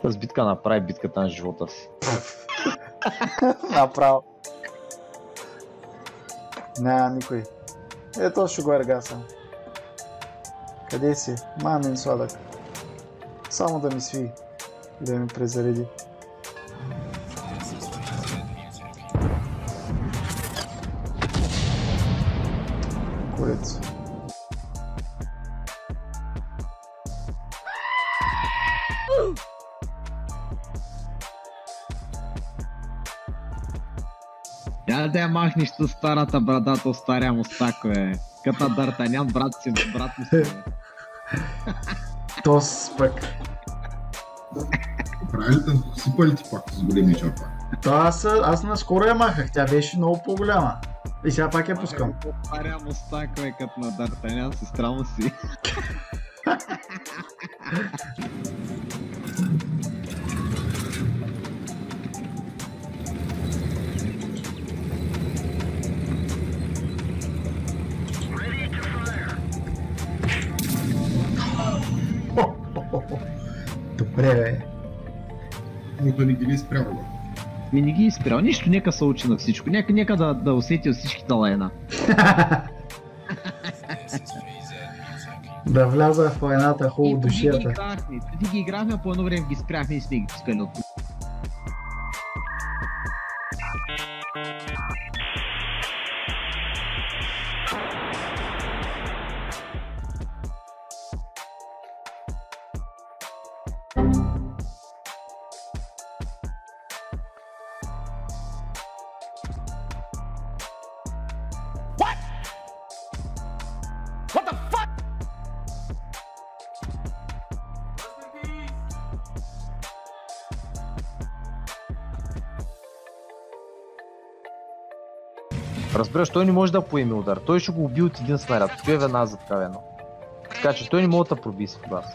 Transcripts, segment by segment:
Тази битка направи битката на живота си. Направо. Няма никой. Ето ще го ергасам. Къде си? Мамин сладък. Само да ми сви. И да ми презареди. Курица. Я да я махнеш с старата брадата, остаря мустако е. Като Дартанян, брат му си. Тос пък. Правилно, сипали ти пак с големи чапа. Аз наскоро я махах, тя беше много по-голяма. И сега пак я пускам. Остаря мустако е като на Дартанян, сестра му си. Добре, бе. Но да не ги ли изпрява? Ми не ги изпирал, нищо, нека се учи на всичко, нека да усети всичките лайна. Да вляза в войната хубаво душията. Преди ги играхме, по едно време ги спряхме и сме ги пускали от тук. Разбираш, той не може да поеме удар, той ще го уби от един снаряд, той е веднага заткавено. Така че той не може да проби с вас.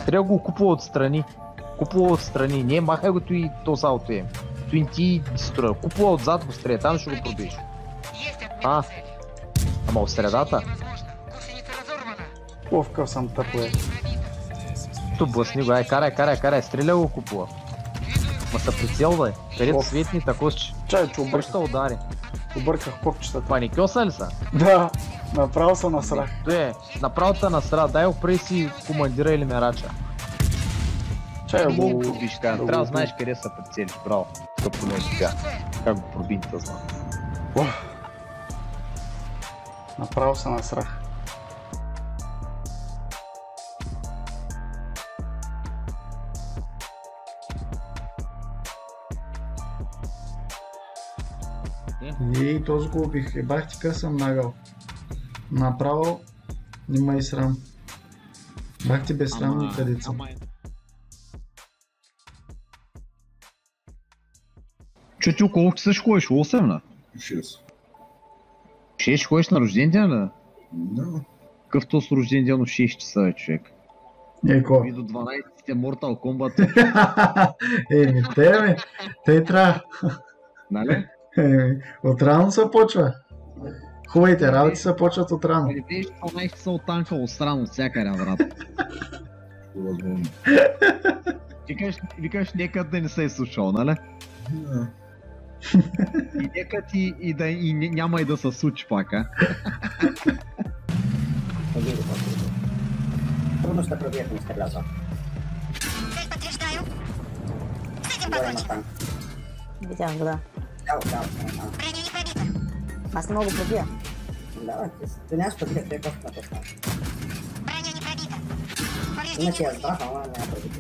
Трябва да го купува отстрани. Купува отстрани, не махай го и то с ауто им. Той не ти строя, купува отзад го стреля, там ще го пробиш. Ама от средата? Овкъв съм тъпое. То блъсни го, карай, стреля го купува. Ма се прицелвай, където светни тако ще... Чай, че обърках. удари. Обърках копчетата. Паникьоса ли са? Да, направо се насрах. Направо те насра, дай опрей си командира или мерача. Чай, Не мога да пробиш, трябва да знаеш къде са прицелиш, браво. Като не сега, как го проби не знам. Направо се насрах. И този го убих. Ебах ти къде съм нагъл. Направо нема и срам. Бах ти безсрамни къдеца. Че ти колко часа ще ходиш? 8 на? 6. 6 ще ходиш на рожден ден, ли? Да. Какъв то с рожден ден от 6 часа, човек? Еко. И до 12 сте Mortal Kombat. Еми, те трябва. Нали? Отрано се почва. Хубавите работи се почват отрано. Али виж, 12 часа от танка отстрано от всякъде, брат. Възможно. Викаш, нека да не се е случвал, нали? Да. И нека ти и няма и да се случи пак, а? Трудно ще пробие, ако не сте влязал. Горе на танк. Видявам го, да. Цяло. Аз не мога да пробия. Да, ти нямаш пробие, те просто на това. Иначе я здраха, ама няма пробие.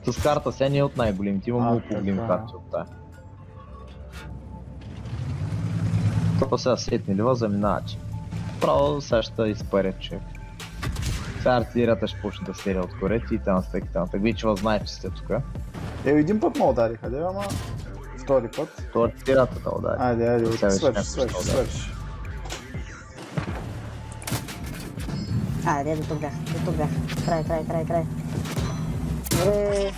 С карта сега не е от най-големите, има много по-големи карти от тая. Това сега сетни лива заминавачи. Право сега ще изпарят човек. Сега артилерията ще почне да стреля от корет и там вече знаете, че сте тук. Един път ме удариха, да, ама втори път. То артилерията да удари. Айде, свърши. Айде, до тук бях. Край. Добре.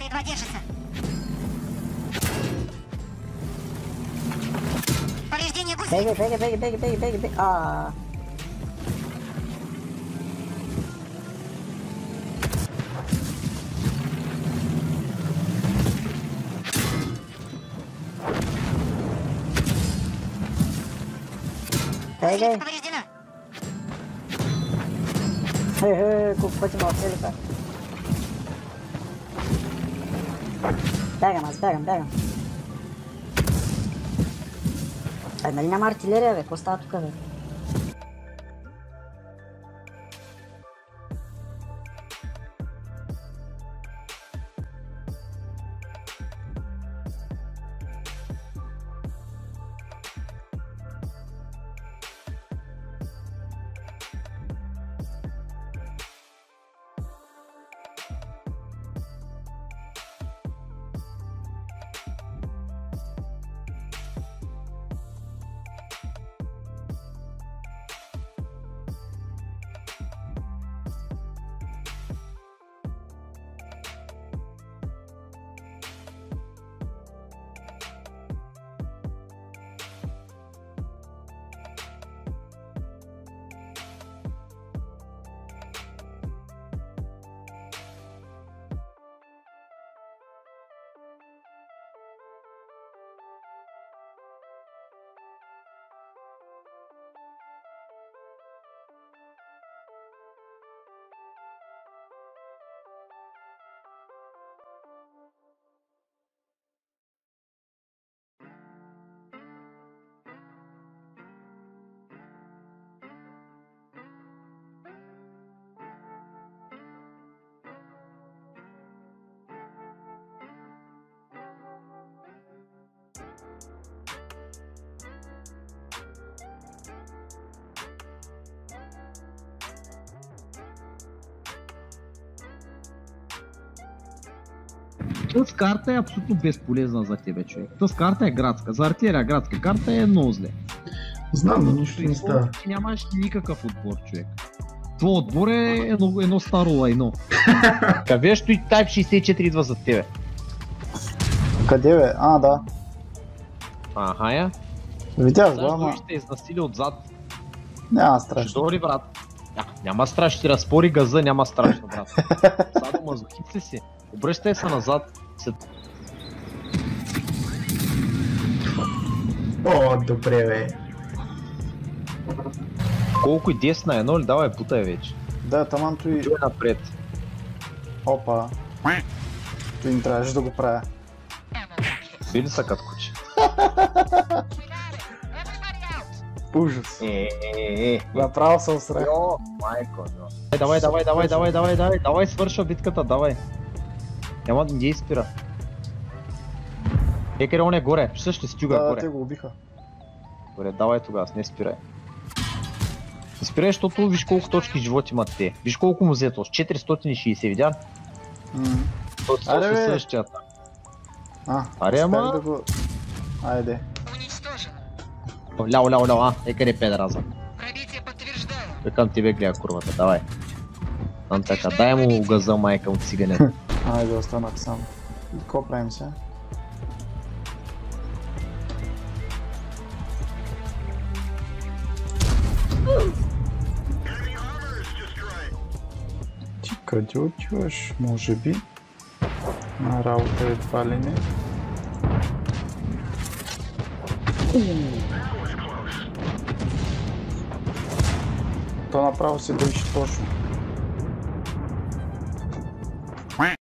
Бегай. Бегай. Колко пъти ме отцели това. Бягам. Нали няма артилерия, бе? Какво става тук, бе? Тази карта е абсолютно безполезна за тебе, човек. Тази карта е градска. За артилерия градска карта е много зле. Знам, но нищо не става. Ти нямаш никакъв отбор, човек. Твой отбор е едно старо лайно. Виж, и Type 64 идва за тебе. Къде, бе? А, да. Аха я. Видях, Защо ама ще те изнасили отзад? няма Ще страшно. дори, брат. Няма страшно, ще разпори газа, няма страшно, брат. Садо мазохит ли си? Обръщай се назад. О, добре, бе. Колко и 10 на 1 ли? Давай, бутай вече. Да, таман той... Той напред. Опа. Той не трябваше да го правя. Били са като куче. Ужас. Е. Направо се усрах. Йо, майко, но. Давай, свършва битката, давай. Няма да не спира. Екаре, он е горе, ще стюга Да, горе. те го убиха. Добре, давай тогава, не спирай. Не спирай, защото виж колко точки живот имат те. Виж колко му взето, 460, видя? То Аре, е бе. същия. Аре, успях ама. да го... Айде. Ляо, екаре педраза. Към тебе гледа курвата, давай. Там така, дай му газа майка от циганета. Айде, останах сам. И какво правим сега? Ти къде отиваш? Може би? На работа едва ли не? То направо се държи точно.